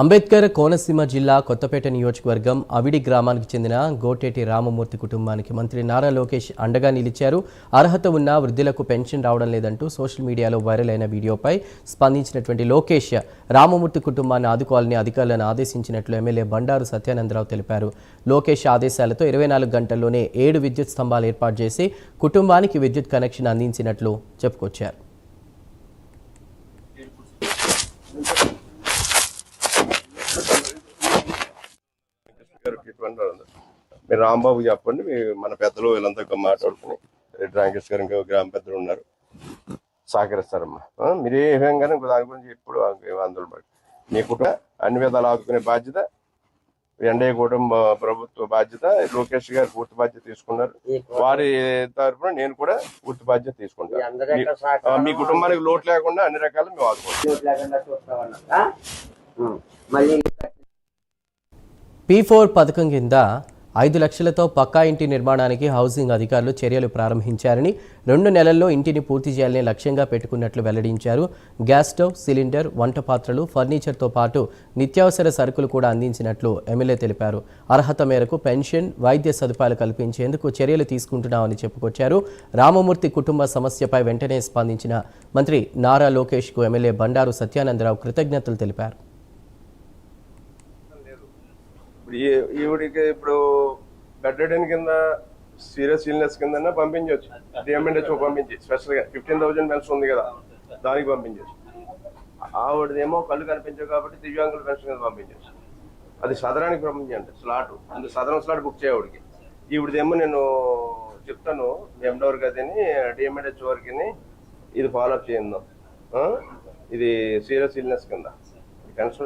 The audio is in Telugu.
అంబేద్కర్ కోనసీమ జిల్లా కొత్తపేట నియోజకవర్గం అవిడి గ్రామానికి చెందిన గోటేటి రామమూర్తి కుటుంబానికి మంత్రి నారా లోకేష్ అండగా నిలిచారు. అర్హత ఉన్న వృద్ధులకు పెన్షన్ రావడం లేదంటూ సోషల్ మీడియాలో వైరల్ అయిన వీడియోపై స్పందించినటువంటి లోకేష్ రామమూర్తి కుటుంబాన్ని ఆదుకోవాలని అధికారులను ఆదేశించినట్లు ఎమ్మెల్యే బండారు సత్యానందరావు తెలిపారు. లోకేష్ ఆదేశాలతో 24 గంటల్లోనే 7 విద్యుత్ స్తంభాలు ఏర్పాటు చేసి కుటుంబానికి విద్యుత్ కనెక్షన్ అందించినట్లు చెప్పుకొచ్చారు. మీరు రాంబాబు చెప్పండి, మన పెద్దలు వీళ్ళంతా మాట్లాడుకుని రెడ్డి రాంకేష్ గారు ఇంకా గ్రామ పెద్దలు ఉన్నారు, సహకరిస్తారమ్మా. మీరు ఏ విధంగానే దాని గురించి ఎప్పుడు ఆందోళన పడి మీ కుటుంబ అన్ని విధాలు ఆదుకునే బాధ్యత ఎన్డీఏ కుటుంబ ప్రభుత్వ బాధ్యత. లోకేష్ గారు పూర్తి బాధ్యత తీసుకున్నారు. వారి తరఫున నేను కూడా పూర్తి బాధ్యత తీసుకుంటాను. మీ కుటుంబానికి లోటు లేకుండా అన్ని రకాలు మేము ఆదుకుంటాం. P4 పథకం కింద 5 లక్షలతో పక్కా ఇంటి నిర్మాణానికి హౌసింగ్ అధికారులు చర్యలు ప్రారంభించారని, 2 నెలల్లో ఇంటిని పూర్తి చేయాలని లక్ష్యంగా పెట్టుకున్నట్లు వెల్లడించారు. గ్యాస్ స్టవ్, సిలిండర్, వంట పాత్రలు, ఫర్నిచర్తో పాటు నిత్యావసర సరుకులు కూడా అందించినట్లు ఎమ్మెల్యే తెలిపారు. అర్హత మేరకు పెన్షన్, వైద్య సదుపాయాలు కల్పించేందుకు చర్యలు తీసుకుంటున్నామని చెప్పుకొచ్చారు. రామమూర్తి కుటుంబ సమస్యపై వెంటనే స్పందించిన మంత్రి నారా లోకేష్కు ఎమ్మెల్యే బండారు సత్యానందరావు కృతజ్ఞతలు తెలిపారు. ఈవిడికి ఇప్పుడు బెడ్ రిడెన్ కింద సీరియస్ ఇల్నెస్ కింద పంపించవచ్చు. డిఎంఎన్హెచ్ఓ పంపించి స్పెషల్గా 15,000 పెన్షన్ ఉంది కదా, దానికి పంపించవచ్చు. ఆవిడదేమో కళ్ళు కనిపించవు కాబట్టి దివ్యాంగుల పెన్షన్ కింద పంపించవచ్చు. అది సదరానికి పంపించండి, స్లాట్ అందులో సదరం స్లాట్ బుక్ చేయవాడికి. ఈవిడదేమో నేను చెప్తాను ఎండోర్ గదిని డిఎంఎన్హెచ్ఓ వరకు ఇది ఫాలోఅప్ చేద్దాం. ఇది సీరియస్ ఇల్నెస్ కింద పెన్షన్